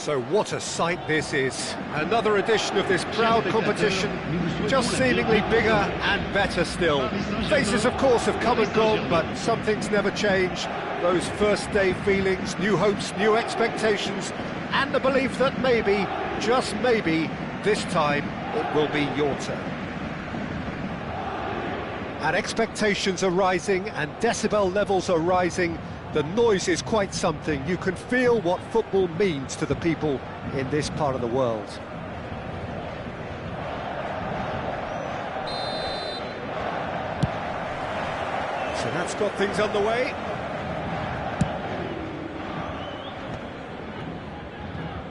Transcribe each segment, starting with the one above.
So what a sight this is. Another edition of this proud competition, just seemingly bigger and better still. Faces, of course, have come and gone, but some things never change. Those first day feelings, new hopes, new expectations, and the belief that maybe, just maybe, this time it will be your turn. And expectations are rising and decibel levels are rising. The noise is quite something. You can feel what football means to the people in this part of the world. So that's got things underway.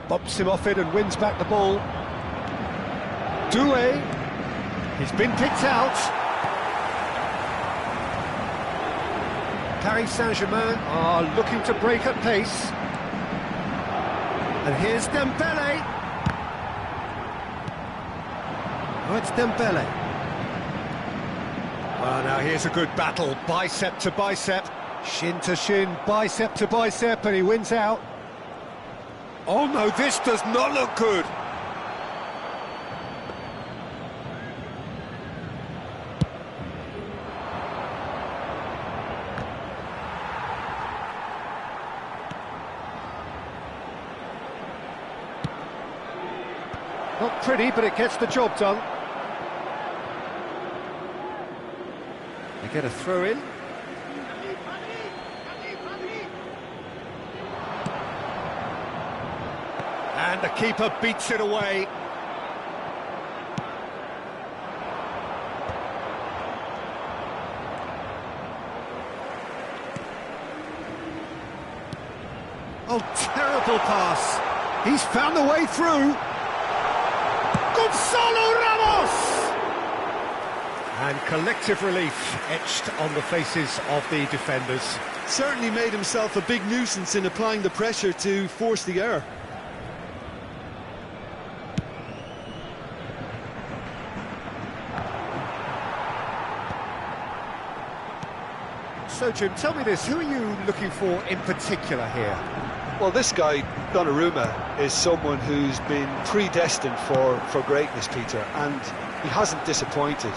Bumps him off it and wins back the ball. Doué. He's been picked out. Paris Saint-Germain are looking to break at pace. And here's Dembele. Oh, it's Dembele. Well, now here's a good battle, bicep to bicep, shin to shin, bicep to bicep, and he wins out. Oh no, this does not look good. Not pretty, but it gets the job done. They get a throw in. And the keeper beats it away. Oh, terrible pass. He's found the way through. Gonzalo Ramos! And collective relief etched on the faces of the defenders. Certainly made himself a big nuisance in applying the pressure to force the error. So, Jim, tell me this, who are you looking for in particular here? Well, this guy, Donnarumma, is someone who's been predestined for greatness, Peter, and he hasn't disappointed.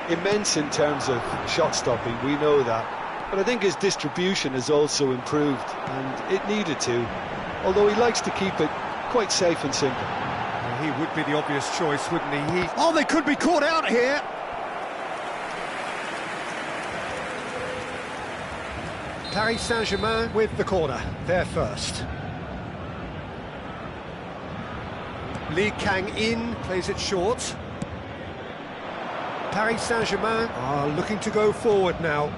Immense in terms of shot stopping, we know that, but I think his distribution has also improved, and it needed to, although he likes to keep it quite safe and simple. Well, he would be the obvious choice, wouldn't he? Oh, they could be caught out here! Paris Saint-Germain with the corner, there first. Lee Kang-in plays it short. Paris Saint-Germain are looking to go forward now.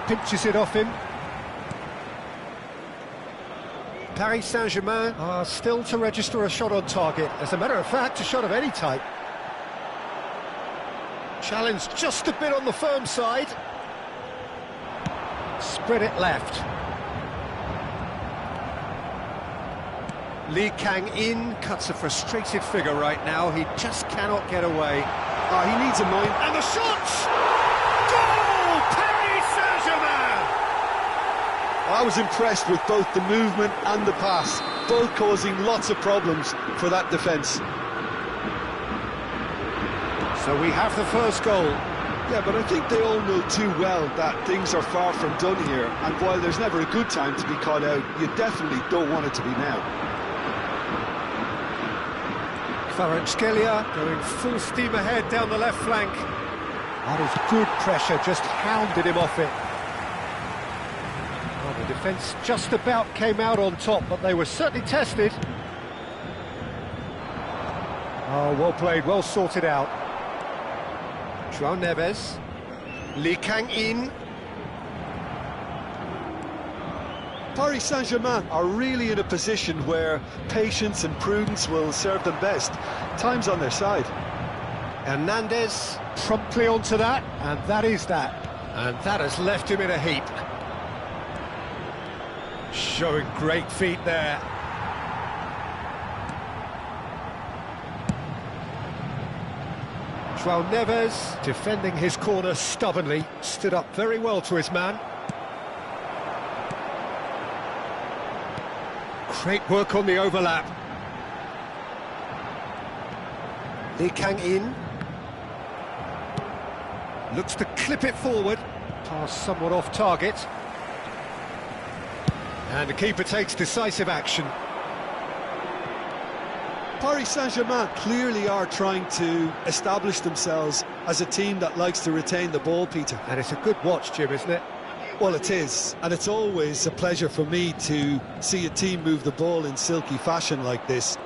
Pinches it off him. Paris Saint-Germain are still to register a shot on target. As a matter of fact, a shot of any type. Challenge just a bit on the firm side. Spread it left. Lee Kang-in cuts a frustrated figure right now. He just cannot get away. Oh, he needs a mind. And the shot! Goal! Paris Saint-Germain! I was impressed with both the movement and the pass, both causing lots of problems for that defence. So we have the first goal. Yeah, but I think they all know too well that things are far from done here, and while there's never a good time to be caught out, you definitely don't want it to be now. Kvaratskhelia going full steam ahead down the left flank. That is good pressure, just hounded him off it. Well, the defence just about came out on top, but they were certainly tested. Oh, well played, well sorted out. João Neves, Lee Kang-in. Paris Saint-Germain are really in a position where patience and prudence will serve them best. Time's on their side. Hernandez promptly onto that, and that is that. And that has left him in a heap. Showing great feet there. João Neves, defending his corner stubbornly, stood up very well to his man. Great work on the overlap. Lee Kang-in looks to clip it forward. Pass somewhat off target. And the keeper takes decisive action. Paris Saint-Germain clearly are trying to establish themselves as a team that likes to retain the ball, Peter. And it's a good watch, Jim, isn't it? Well, it is, and it's always a pleasure for me to see a team move the ball in silky fashion like this.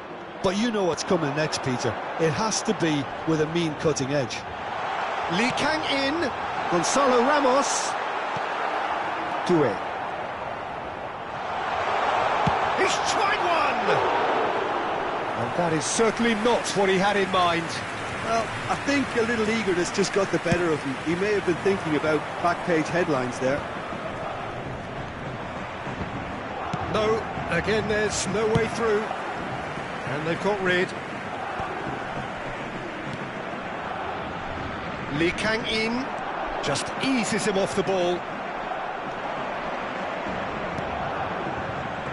But you know what's coming next, Peter. It has to be with a mean cutting edge. Lee Kang-in, Gonzalo Ramos. Doué. He's tried one! And that is certainly not what he had in mind. Well, I think a little eagerness just got the better of him. He may have been thinking about back-page headlines there. No, again there's no way through. And they've got rid. Lee Kang-in just eases him off the ball.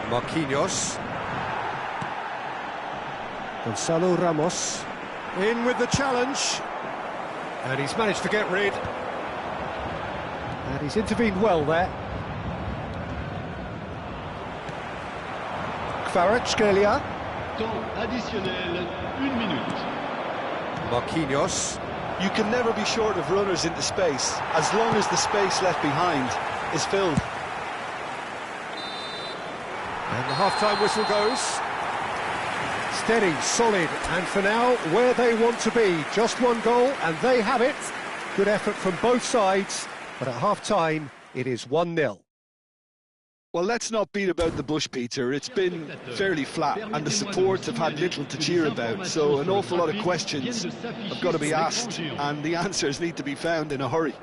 Marquinhos. Gonzalo Ramos. In with the challenge. And he's managed to get rid. And he's intervened well there. Kvaratskhelia. Temps additionnel, 1 minute. Marquinhos. You can never be short of runners into space, as long as the space left behind is filled. And the half-time whistle goes. Steady, solid, and for now, where they want to be. Just one goal, and they have it. Good effort from both sides, but at half-time, it is 1-0. Well, let's not beat about the bush, Peter. It's been fairly flat, and the supports have had little to cheer about, so an awful lot of questions have got to be asked, and the answers need to be found in a hurry.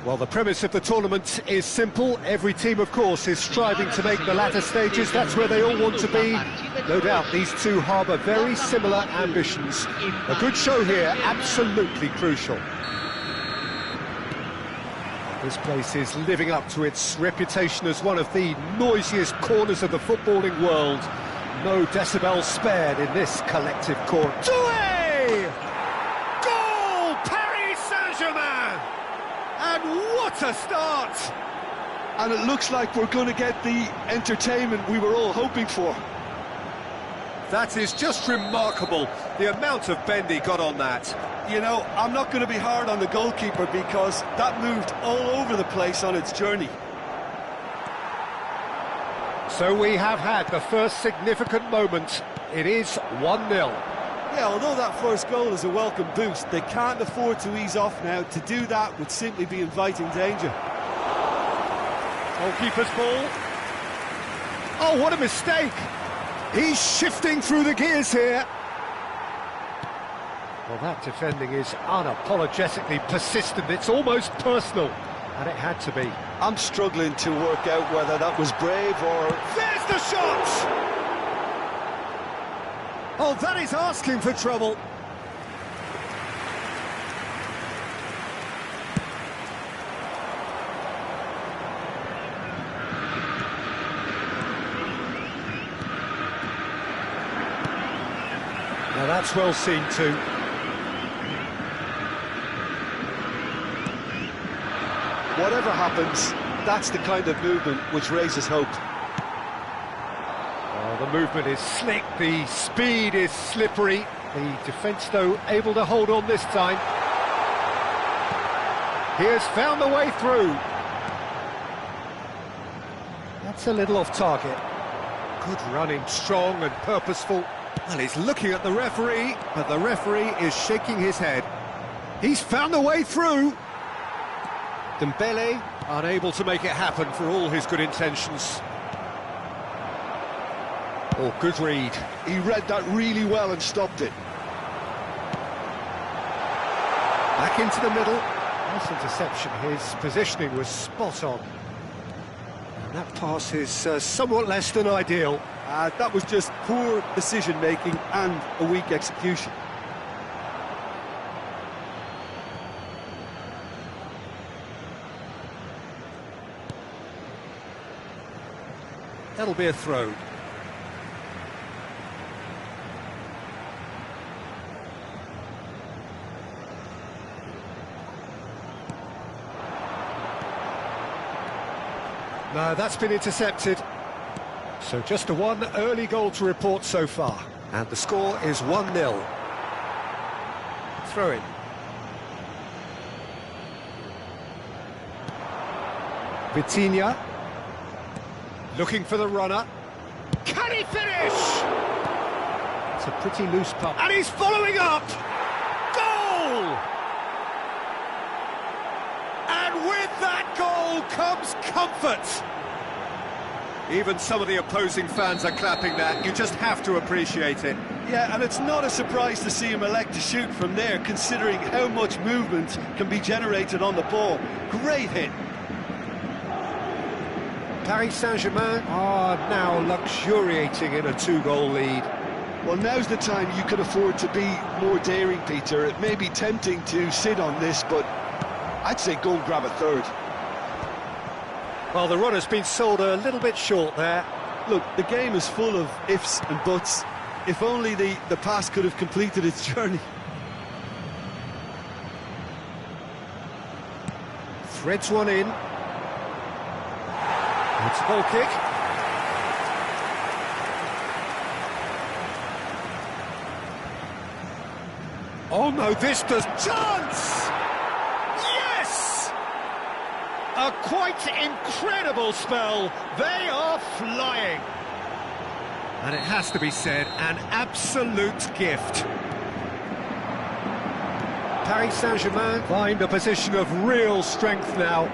Well, the premise of the tournament is simple. Every team, of course, is striving to make the latter stages. That's where they all want to be. No doubt these two harbour very similar ambitions. A good show here, absolutely crucial. This place is living up to its reputation as one of the noisiest corners of the footballing world. No decibels spared in this collective corner. Doué! Goal! Paris Saint-Germain! And what a start! And it looks like we're going to get the entertainment we were all hoping for. That is just remarkable, the amount of bend he got on that. You know, I'm not going to be hard on the goalkeeper because that moved all over the place on its journey. So we have had the first significant moment. It is 1-0. Yeah, although that first goal is a welcome boost, they can't afford to ease off now. To do that would simply be inviting danger. Goalkeeper's ball. Oh, what a mistake! He's shifting through the gears here. Well, that defending is unapologetically persistent. It's almost personal, and it had to be. I'm struggling to work out whether that was brave or... There's the shot! Oh, that is asking for trouble. Now that's well seen too. Whatever happens, that's the kind of movement which raises hope. Oh, the movement is slick, the speed is slippery. The defence, though, able to hold on this time. He has found the way through. That's a little off target. Good running, strong and purposeful. Well, he's looking at the referee, but the referee is shaking his head. He's found the way through. Dembele, unable to make it happen for all his good intentions. Oh, good read. He read that really well and stopped it. Back into the middle. Nice interception. His positioning was spot on. And that pass is somewhat less than ideal. That was just poor decision-making and a weak execution. That'll be a throw. No, that's been intercepted. So just a one early goal to report so far. And the score is 1-0. Throw in. Vitinha. Looking for the runner. Can he finish? It's a pretty loose puck. And he's following up! Goal! And with that goal comes comfort. Even some of the opposing fans are clapping that. You just have to appreciate it. Yeah, and it's not a surprise to see him elect to shoot from there, considering how much movement can be generated on the ball. Great hit. Paris Saint-Germain are now luxuriating in a two-goal lead. Well, now's the time you can afford to be more daring, Peter. It may be tempting to sit on this, but I'd say go and grab a third. Well, the run has been sold a little bit short there. Look, the game is full of ifs and buts. If only the pass could have completed its journey. Threads one in. It's a goal kick. Oh no, this does... Chance! Yes! A quite incredible spell. They are flying. And it has to be said, an absolute gift. Paris Saint-Germain find a position of real strength now.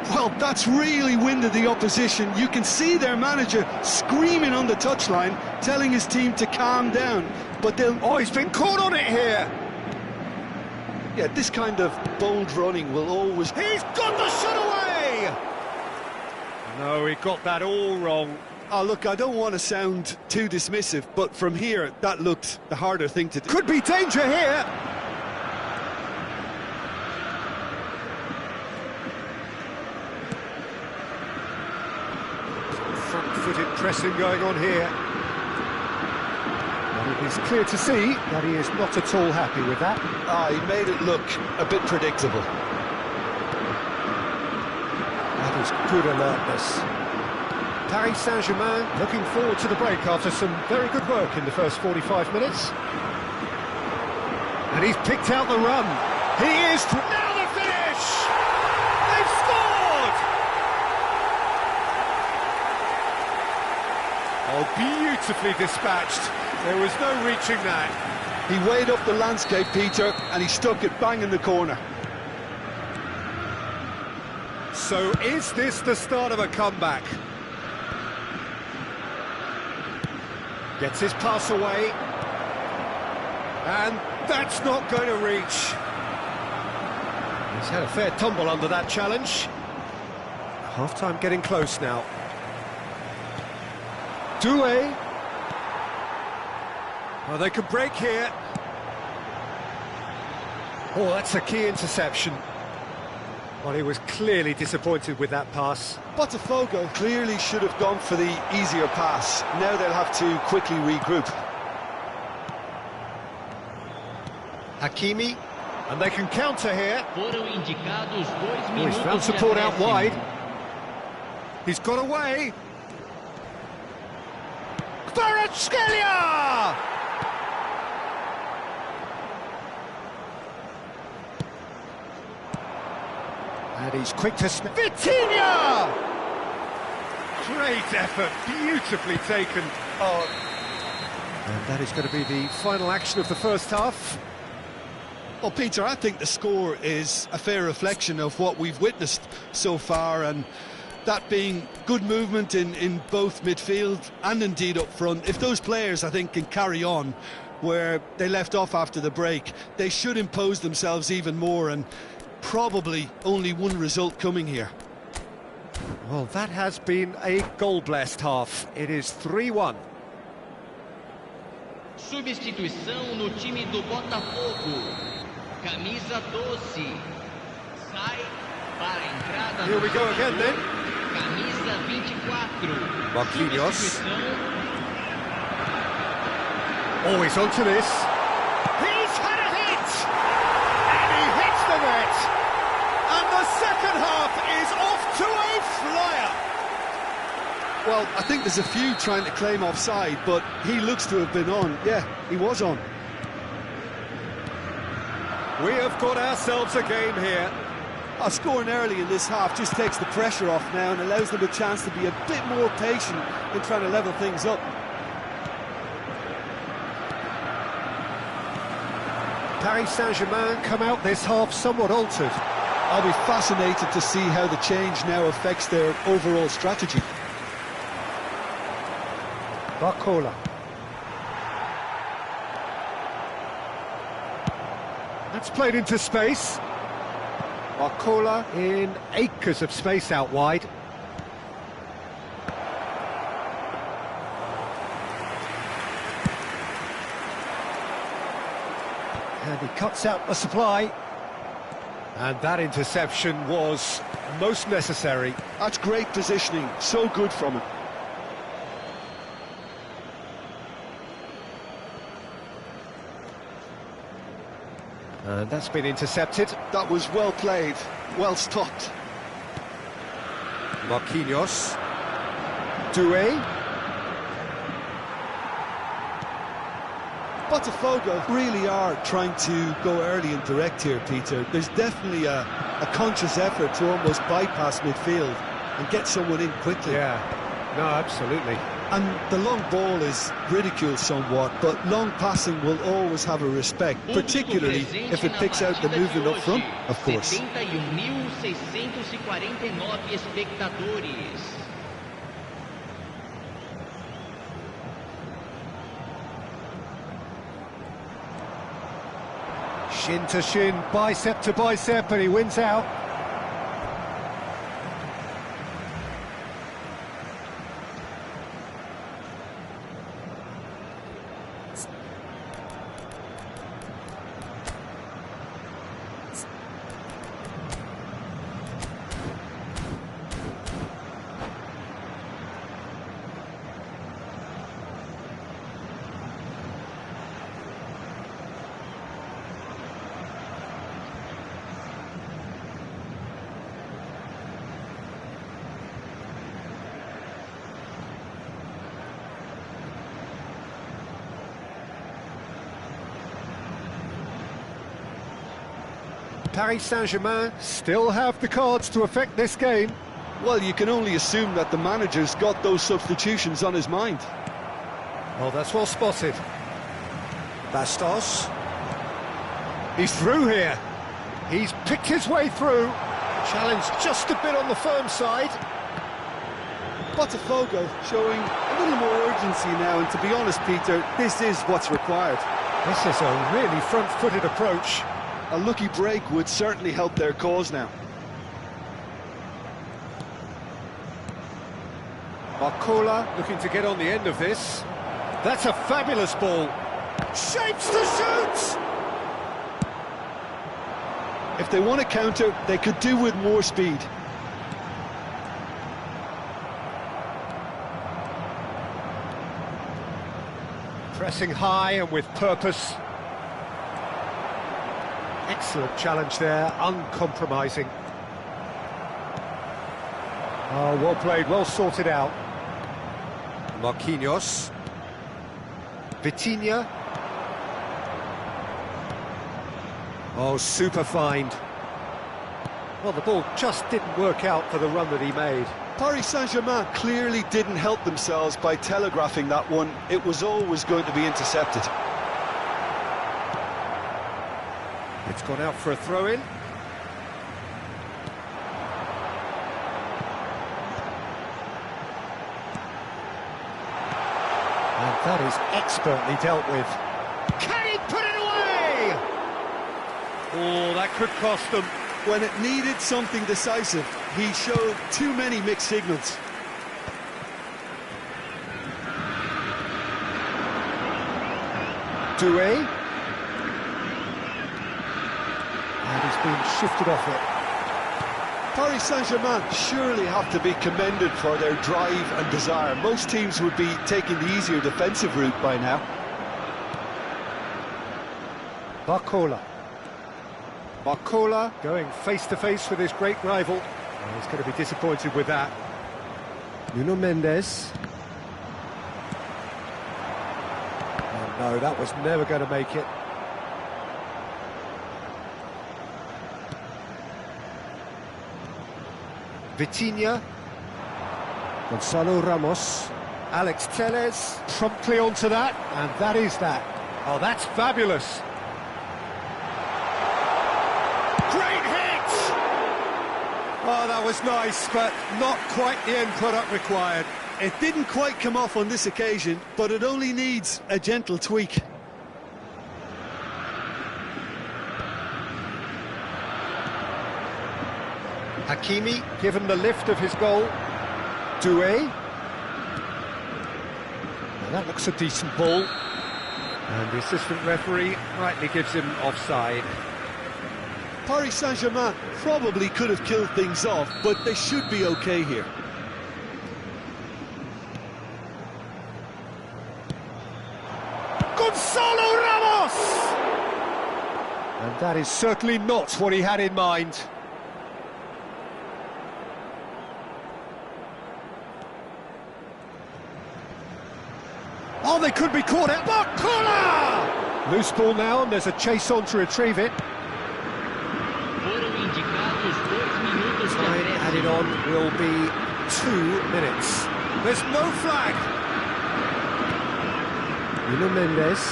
Well, that's really winded the opposition. You can see their manager screaming on the touchline, telling his team to calm down. But they'll... Oh, he's been caught on it here. Yeah, this kind of bold running will always... He's got the shot away! No, he got that all wrong. Oh, look, I don't want to sound too dismissive, but from here, that looked the harder thing to do. Could be danger here. Front-footed pressing going on here. And it is clear to see that he is not at all happy with that. He made it look a bit predictable. That is good alertness. Paris Saint-Germain looking forward to the break after some very good work in the first 45 minutes. And he's picked out the run. He is... Now the finish! They've scored! Oh, beautifully dispatched. There was no reaching that. He weighed up the landscape, Peter, and he stuck it bang in the corner. So is this the start of a comeback? Gets his pass away. And that's not going to reach. He's had a fair tumble under that challenge. Half-time getting close now. Doué. Oh, they could break here. Oh, that's a key interception. Well, he was clearly disappointed with that pass. Botafogo clearly should have gone for the easier pass. Now they'll have to quickly regroup. Hakimi, and they can counter here. Foram indicados 2 Oh, minutos he's found de support out acréscimo. wide. He's got away. Kvaratskhelia! And he's quick to snap. Vitinha! Great effort, beautifully taken. Oh. And that is going to be the final action of the first half. Well, Peter, I think the score is a fair reflection of what we've witnessed so far, and that being good movement in both midfield and indeed up front. If those players, I think, can carry on where they left off after the break, they should impose themselves even more, and probably only one result coming here. Well, that has been a goal-blessed half. It is 3-1. Substituição no time do Botafogo. Camisa 12. Sai para a entrada. Here we go again then. Camisa 24. Marquinhos. Substituição. Always onto this. He's had a hit! And he hits the net! And the second half is off to a flyer! Well, I think there's a few trying to claim offside, but he looks to have been on. Yeah, he was on. We have got ourselves a game here. Scoring early in this half just takes the pressure off now and allows them a chance to be a bit more patient in trying to level things up. Paris Saint-Germain come out this half somewhat altered. I'll be fascinated to see how the change now affects their overall strategy. Barcola. That's played into space. Barcola in acres of space out wide. And he cuts out the supply. And that interception was most necessary. That's great positioning, so good from him. And that's been intercepted. That was well played, well stopped. Marquinhos. Doué. Botafogo really are trying to go early and direct here, Peter. There's definitely a conscious effort to almost bypass midfield and get someone in quickly. Yeah, no, absolutely. And the long ball is ridiculed somewhat, but long passing will always have a respect, particularly if it picks out the movement up front, of course. 71.649 espectadores. Shin to shin, bicep to bicep, and he wins out. Paris Saint-Germain still have the cards to affect this game. Well, you can only assume that the manager's got those substitutions on his mind. Oh, that's well spotted. Bastos. He's through here. He's picked his way through. Challenge just a bit on the firm side. Botafogo showing a little more urgency now, and to be honest, Peter, this is what's required. This is a really front-footed approach. A lucky break would certainly help their cause now. Barcola looking to get on the end of this. That's a fabulous ball. Shapes to shoot! If they want to counter, they could do with more speed. Pressing high and with purpose. Excellent challenge there, uncompromising. Oh, well played, well sorted out. Marquinhos. Vitinha. Oh, super find. Well, the ball just didn't work out for the run that he made. Paris Saint-Germain clearly didn't help themselves by telegraphing that one. It was always going to be intercepted. It's gone out for a throw-in. And that is expertly dealt with. Can he put it away? Oh, that could cost them. When it needed something decisive, he showed too many mixed signals. Doué. And he's been shifted off it. Paris Saint-Germain surely have to be commended for their drive and desire. Most teams would be taking the easier defensive route by now. Barcola. Barcola going face-to-face with his great rival. Oh, he's going to be disappointed with that. Nuno Mendes. Oh no, that was never going to make it. Vitinha. Gonzalo Ramos. Alex Telles promptly onto that, and that is that. Oh, that's fabulous. Great hit! Oh, that was nice, but not quite the end product required. It didn't quite come off on this occasion, but it only needs a gentle tweak. Hakimi given the lift of his goal. Doué. Now that looks a decent ball. And the assistant referee rightly gives him offside. Paris Saint-Germain probably could have killed things off, but they should be okay here. Gonzalo Ramos! And that is certainly not what he had in mind. Oh, they could be caught out. Barcola! Loose ball now, and there's a chase on to retrieve it. Time added on will be 2 minutes. There's no flag. Nuno Mendes.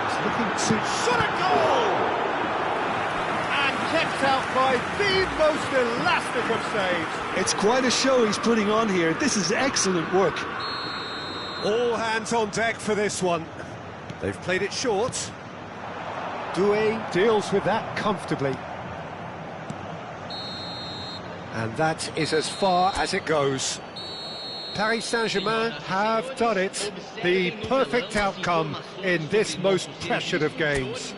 He's looking to shot a goal! And kept out by the most elastic of saves. It's quite a show he's putting on here. This is excellent work. All hands on deck for this one. They've played it short. Doué deals with that comfortably. And that is as far as it goes. Paris Saint-Germain have done it. The perfect outcome in this most pressured of games.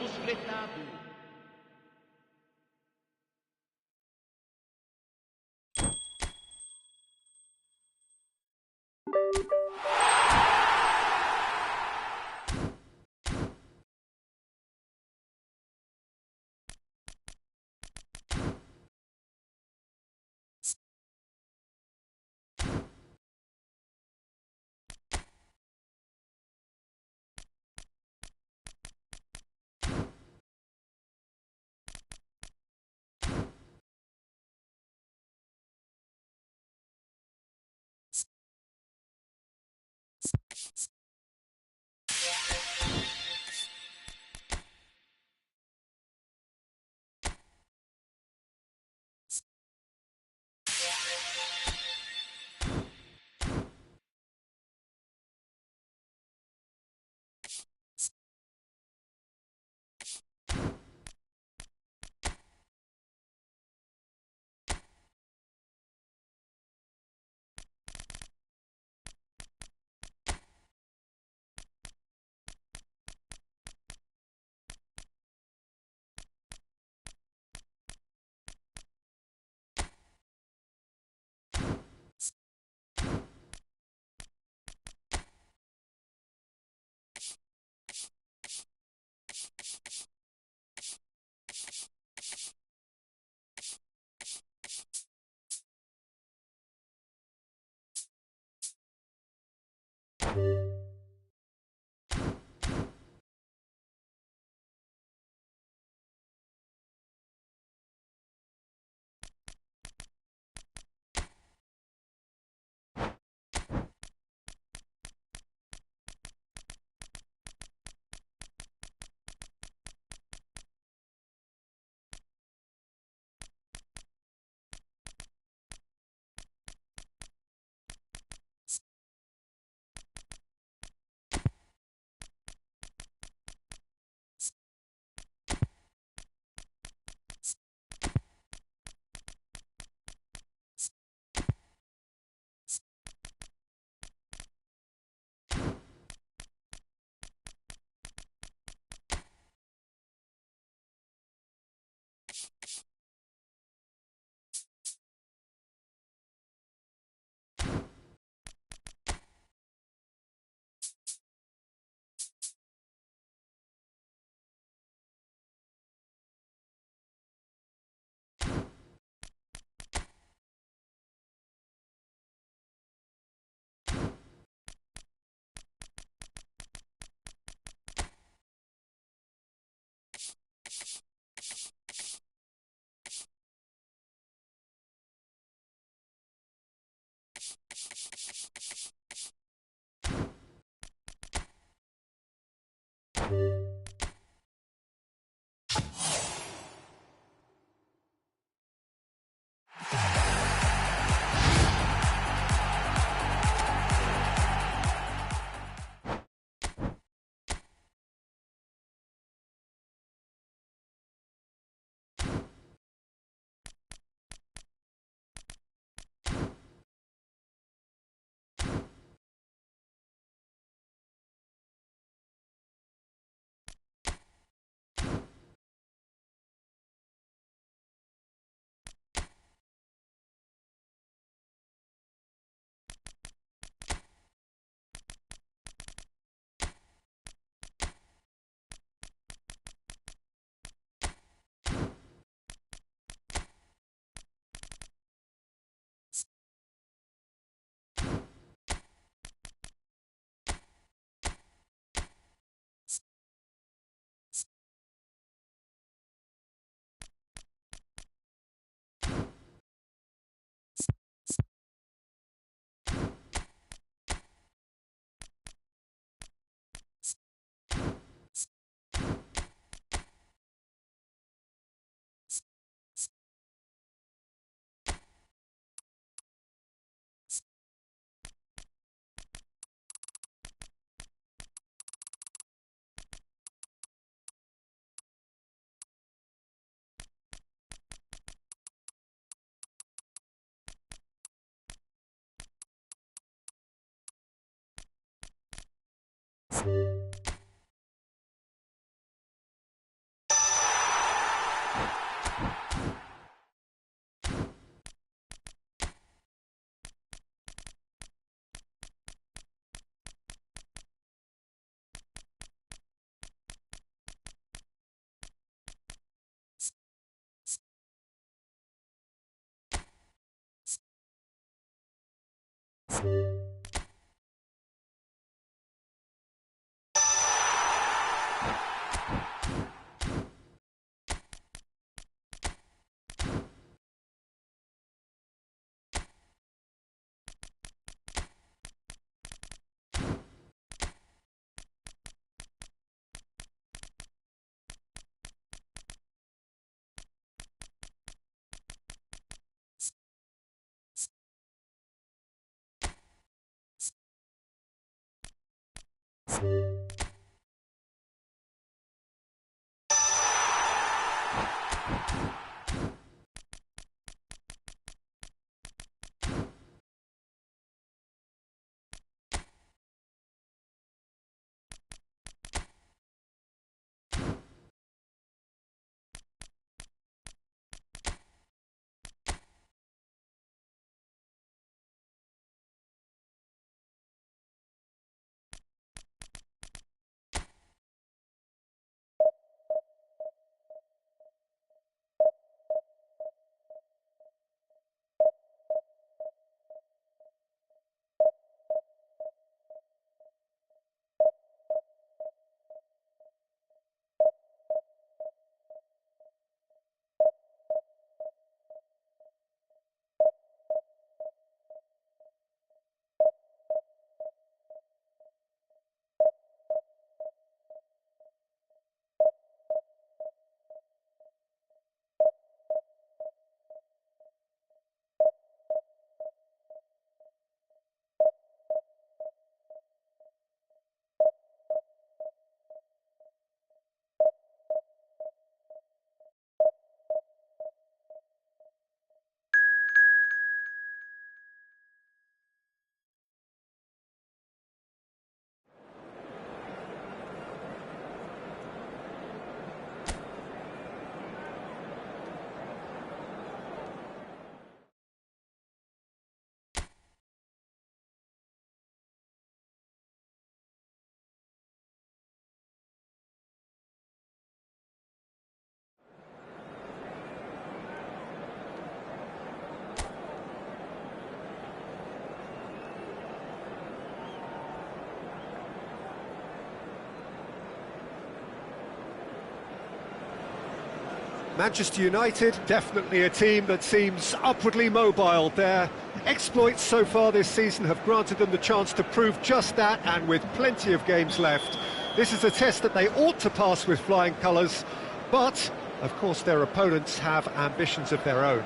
Manchester United, definitely a team that seems upwardly mobile. Their exploits so far this season have granted them the chance to prove just that, and with plenty of games left. This is a test that they ought to pass with flying colours, but, of course, their opponents have ambitions of their own.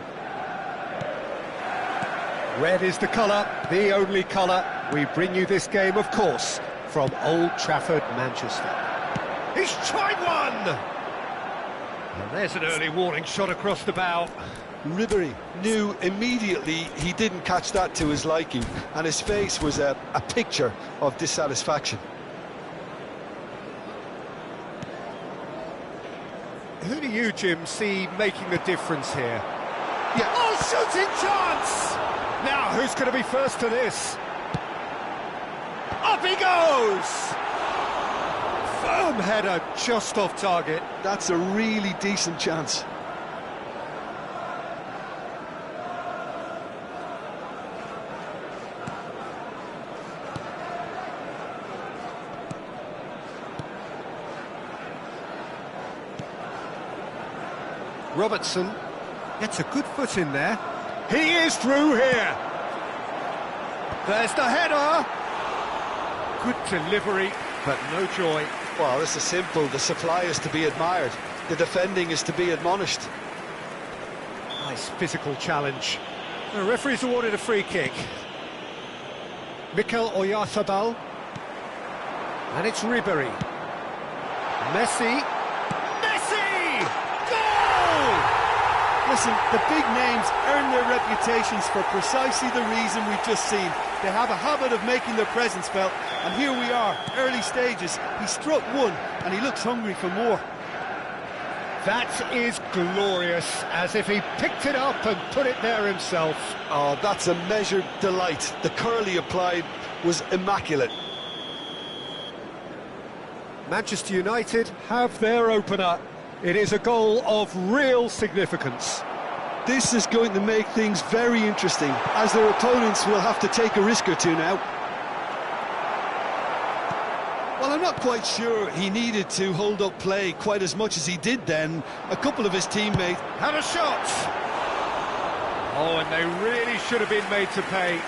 Red is the colour, the only colour. We bring you this game, of course, from Old Trafford, Manchester. He's tried one! And there's an early warning shot across the bow. Ribery knew immediately he didn't catch that to his liking, and his face was a picture of dissatisfaction. Who do you, Jim, see making the difference here? Yeah. Oh, shooting chance! Now, who's going to be first to this? Up he goes! Firm header, just off target. That's a really decent chance. Robertson gets a good foot in there. He is through here. There's the header. Good delivery, but no joy. Well, this is simple. The supply is to be admired. The defending is to be admonished. Nice physical challenge. The referee's awarded a free kick. Mikel Oyarzabal. And it's Ribery. Messi. Listen, the big names earn their reputations for precisely the reason we've just seen. They have a habit of making their presence felt, and here we are, early stages. He struck one, and he looks hungry for more. That is glorious, as if he picked it up and put it there himself. Oh, that's a measured delight. The curl he applied was immaculate. Manchester United have their opener. It is a goal of real significance. This is going to make things very interesting, as their opponents will have to take a risk or two now. Well, I'm not quite sure he needed to hold up play quite as much as he did then. A couple of his teammates had a shot. Oh, and they really should have been made to pay.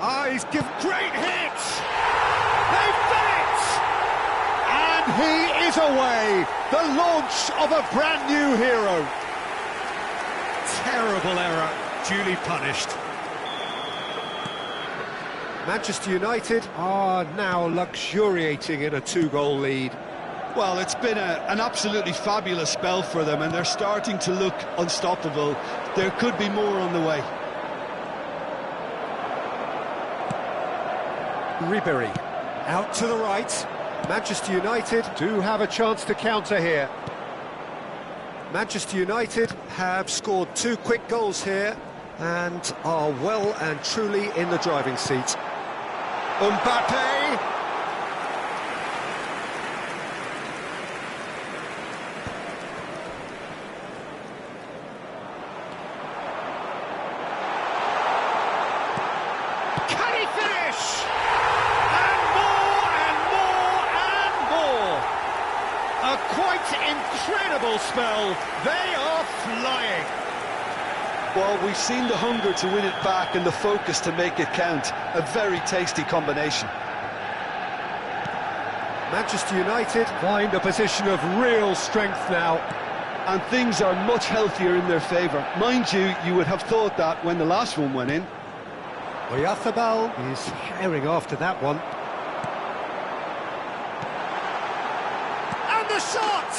Ah, he's given great hit! They've done it! And he is away! The launch of a brand new hero. Terrible error, duly punished. Manchester United are now luxuriating in a two-goal lead. Well, it's been an absolutely fabulous spell for them, and they're starting to look unstoppable. There could be more on the way. Ribery, out to the right. Manchester United do have a chance to counter here. Manchester United have scored 2 quick goals here and are well and truly in the driving seat. Mbappe! Can he finish? A quite incredible spell. They are flying. Well, we've seen the hunger to win it back and the focus to make it count. A very tasty combination. Manchester United find a position of real strength now. And things are much healthier in their favour. Mind you, you would have thought that when the last one went in. Oyarzabal is herring after that one. The shot!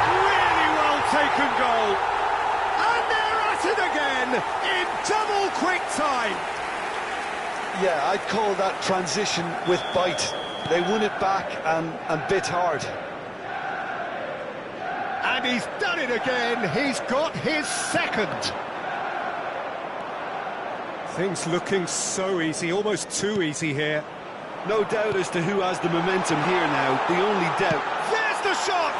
Really well taken goal. And they're at it again in double quick time. Yeah, I'd call that transition with bite. They won it back and bit hard. And he's done it again. He's got his second. Things looking so easy, almost too easy here. No doubt as to who has the momentum here now. The only doubt. There's the shot!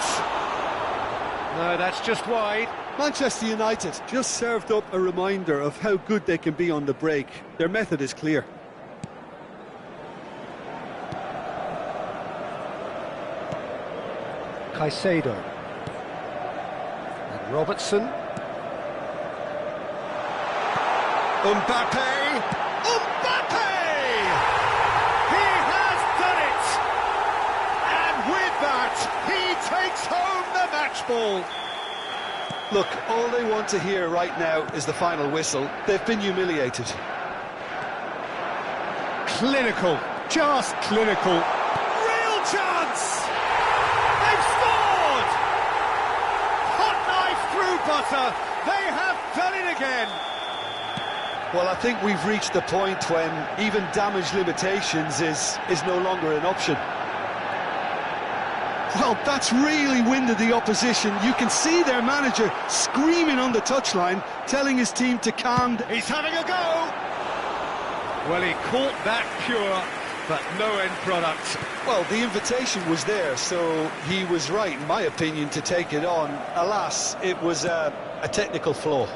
No, that's just wide. Manchester United just served up a reminder of how good they can be on the break. Their method is clear. Caicedo. And Robertson. Mbappe! Mbappe! He has done it! And with that, he takes home the match ball. Look, all they want to hear right now is the final whistle. They've been humiliated. Clinical, just clinical. Real chance! They've scored! Hot knife through butter. They have done it again. Well, I think we've reached the point when even damage limitations is no longer an option. Well, that's really winded the opposition. You can see their manager screaming on the touchline, telling his team to calm down. He's having a go! Well, he caught that pure, but no end product. Well, the invitation was there, so he was right, in my opinion, to take it on. Alas, it was a technical flaw.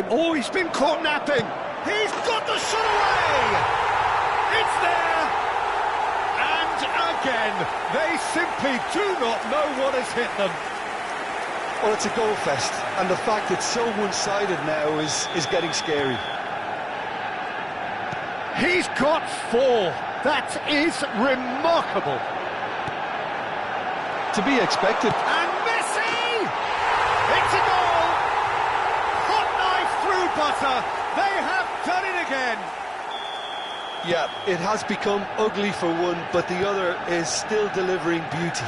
Oh, he's been caught napping! He's got the shot away! It's there! And again, they simply do not know what has hit them. Well, it's a goal fest, and the fact it's so one-sided now is getting scary. He's got 4. That is remarkable. To be expected. And Messi! It's a goal! Hot knife through butter. They have done it again. Yeah, it has become ugly for one, but the other is still delivering beauty.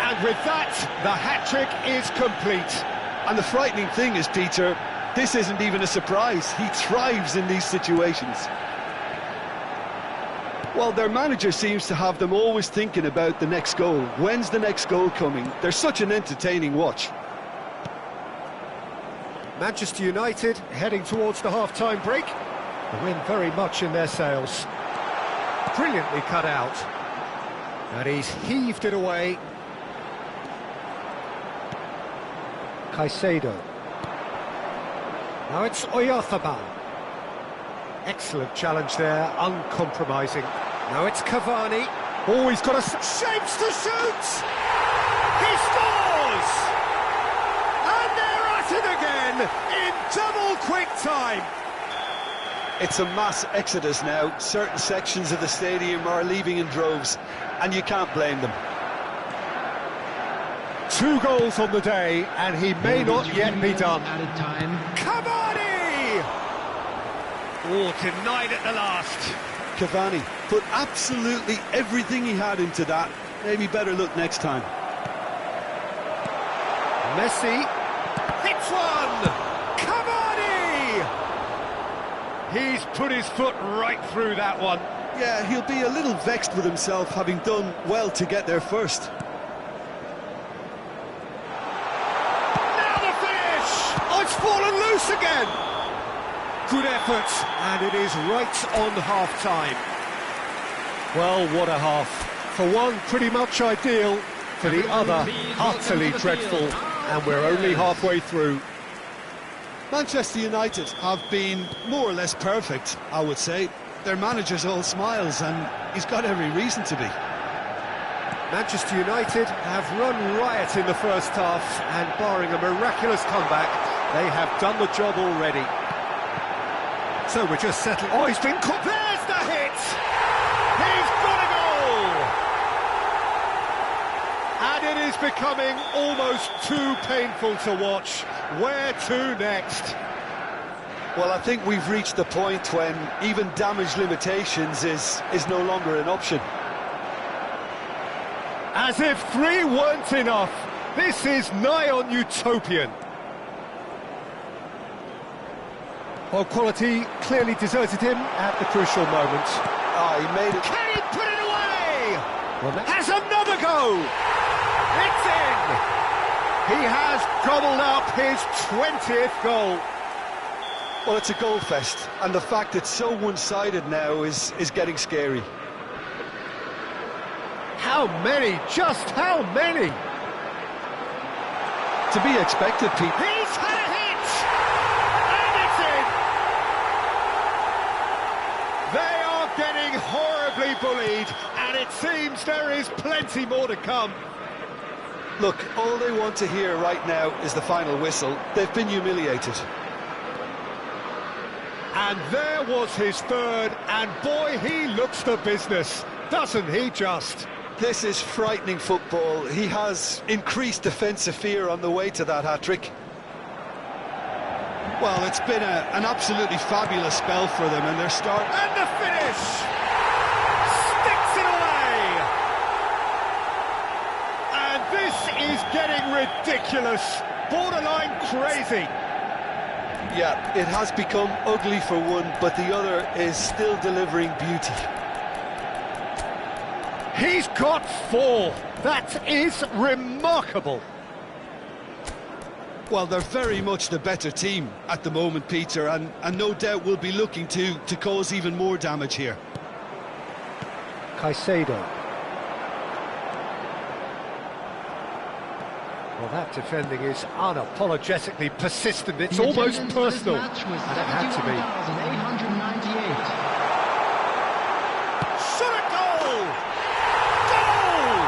And with that, the hat-trick is complete. And the frightening thing is, Peter, this isn't even a surprise. He thrives in these situations. Well, their manager seems to have them always thinking about the next goal. When's the next goal coming? They're such an entertaining watch. Manchester United heading towards the half-time break. The win very much in their sails. Brilliantly cut out. And he's heaved it away. Caicedo. Now it's Oyarzabal. Excellent challenge there, uncompromising. Now it's Cavani. Oh, he's got a shapes to shoot! He scores! And they're at it again in double quick time. It's a mass exodus now. Certain sections of the stadium are leaving in droves, and you can't blame them. 2 goals on the day, and he may not yet be done. Out of time. Cavani! Oh, denied at the last. Cavani put absolutely everything he had into that. Maybe better look next time. Messi hits one! Cavani! He's put his foot right through that one. Yeah, he'll be a little vexed with himself, having done well to get there first. It's fallen loose again! Good effort, and it is right on half-time. Well, what a half. For one, pretty much ideal. For the other, utterly dreadful. And we're only halfway through. Manchester United have been more or less perfect, I would say. Their manager's all smiles, and he's got every reason to be. Manchester United have run riot in the first half, and barring a miraculous comeback, they have done the job already. So we're just settling. Oh, he's been caught. There's the hit! He's got a goal! And it is becoming almost too painful to watch. Where to next? Well, I think we've reached the point when even damage limitations is no longer an option. As if 3 weren't enough. This is nigh on utopian. Well, quality clearly deserted him at the crucial moment. Ah, he made it. Can he put it away? Well, has another go! It's in! He has gobbled up his 20th goal. Well, it's a goal fest, and the fact it's so one-sided now is getting scary. How many? Just how many? To be expected, Pete. He's had a hit! And it's in! They are getting horribly bullied, and it seems there is plenty more to come. Look, all they want to hear right now is the final whistle. They've been humiliated. And there was his third, and boy, he looks the business, doesn't he just? This is frightening football. He has increased defensive fear on the way to that hat-trick. Well, it's been an absolutely fabulous spell for them, and they're starting... And the finish! Sticks it away! And this is getting ridiculous, borderline crazy. Yeah, it has become ugly for one, but the other is still delivering beauty. He's got 4. That is remarkable. Well, they're very much the better team at the moment, Peter, and no doubt will be looking to cause even more damage here. Caicedo. Well, that defending is unapologetically persistent. It's almost personal, and it had to be. 898. Shot a goal! Goal!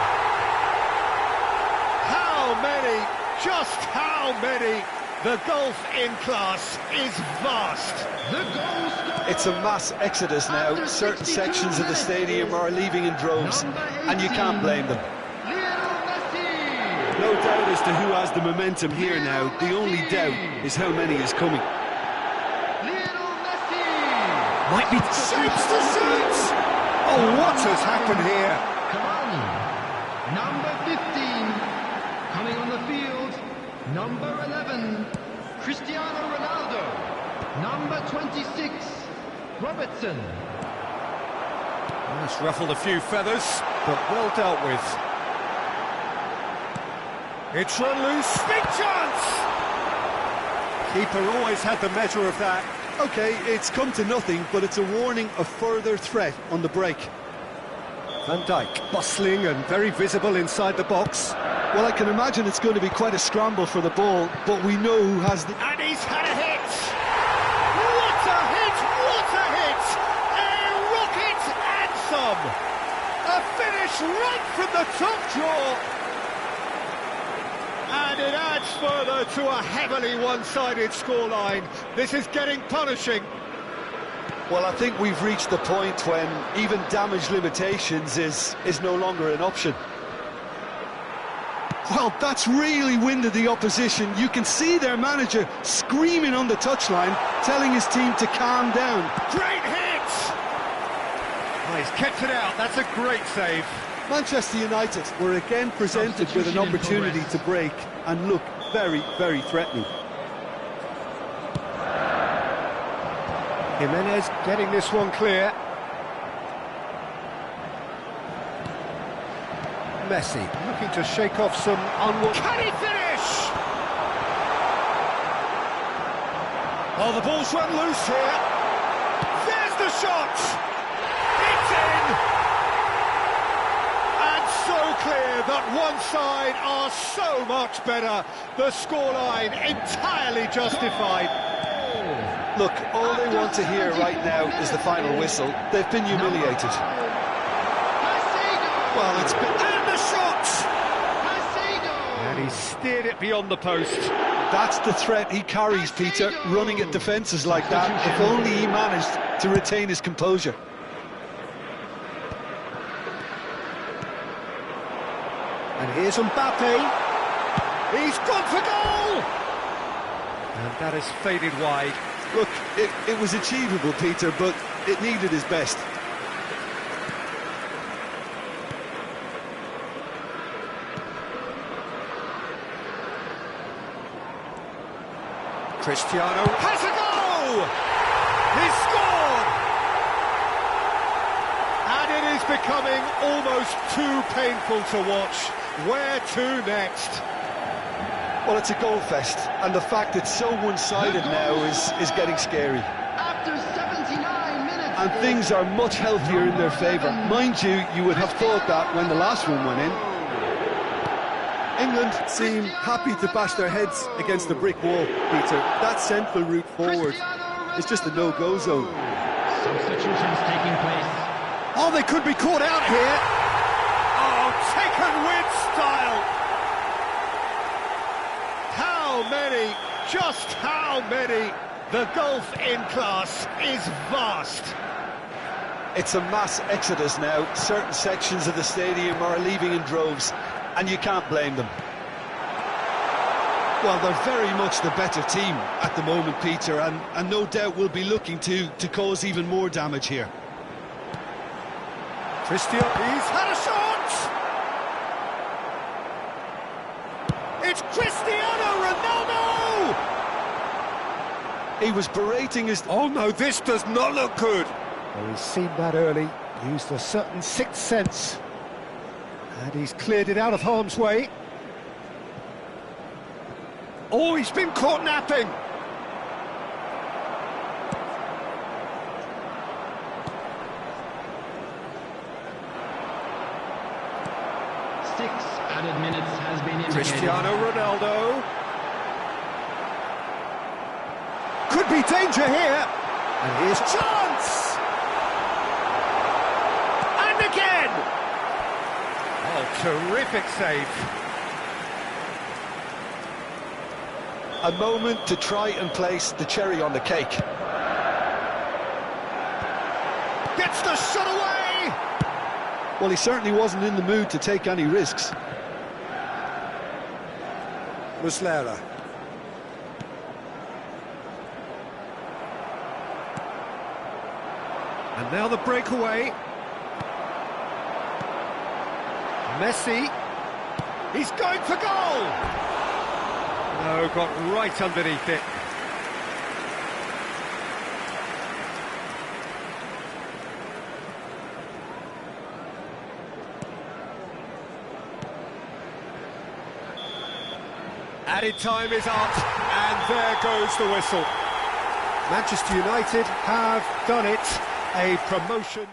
How many? Just how many? The gulf in class is vast. The goal scorer. It's a mass exodus now. Certain sections of the stadium are leaving in droves, and you can't blame them. No doubt as to who has the momentum here now. The only doubt is how many is coming. Might be shapes to shapes. Oh, what has happened here? Cavani, number 15, coming on the field, number 11, Cristiano Ronaldo, number 26, Robertson. That's ruffled a few feathers, but well dealt with. It's run loose, big chance! Keeper always had the measure of that. OK, it's come to nothing, but it's a warning of further threat on the break. Van Dijk, bustling and very visible inside the box. Well, I can imagine it's going to be quite a scramble for the ball, but we know who has the... And he's had a hit! What a hit! What a hit! A rocket and some! A finish right from the top draw! And it adds further to a heavily one-sided scoreline. This is getting punishing. Well, I think we've reached the point when even damage limitations is no longer an option. Well, that's really winded the opposition. You can see their manager screaming on the touchline, telling his team to calm down. Great hit! Oh, he's kept it out. That's a great save. Manchester United were again presented with an opportunity to break and look very, very threatening. Jimenez getting this one clear. Messi looking to shake off some unwanted... Can he finish? Oh, the ball's run loose here. There's the shot! It's in! And so clear that one side are so much better. The scoreline entirely justified. Look, all they want to hear right now is the final whistle. They've been humiliated. Well, it's been... And the shot! And he steered it beyond the post. That's the threat he carries, Peter, running at defences like that. If only he managed to retain his composure. And here's Mbappe. He's gone for goal! And that has faded wide. Look, it was achievable, Peter, but it needed his best. Cristiano has a goal! He's scored! And it is becoming almost too painful to watch. Where to next? Well, it's a goal fest, and the fact it's so one-sided now is getting scary. After 79 minutes. and things are much healthier in their favour. Mind you, you would have thought that when the last one went in. England seem happy to bash their heads against the brick wall, Peter. That central route forward is just a no-go zone. Substitutions taking place. Oh, they could be caught out here. Oh, taken with style. How many, just how many? The gulf in class is vast. It's a mass exodus now. Certain sections of the stadium are leaving in droves, and you can't blame them. Well, they're very much the better team at the moment, Peter, and no doubt will be looking to cause even more damage here. Cristiano, he's had a shot! It's Cristiano Ronaldo! He was berating his... Oh no, this does not look good. Well, he's seen that early, used a certain sixth sense, and he's cleared it out of harm's way. Oh, he's been caught napping. Six added minutes has been indicated. Cristiano Ronaldo. Could be danger here. And here's chance. And again. Oh, terrific save. A moment to try and place the cherry on the cake. Gets the shot away. Well, he certainly wasn't in the mood to take any risks. Muslera. And now the breakaway. Messi. He's going for goal. No, got right underneath it. Added time is up, and there goes the whistle. Manchester United have done it. A promotion.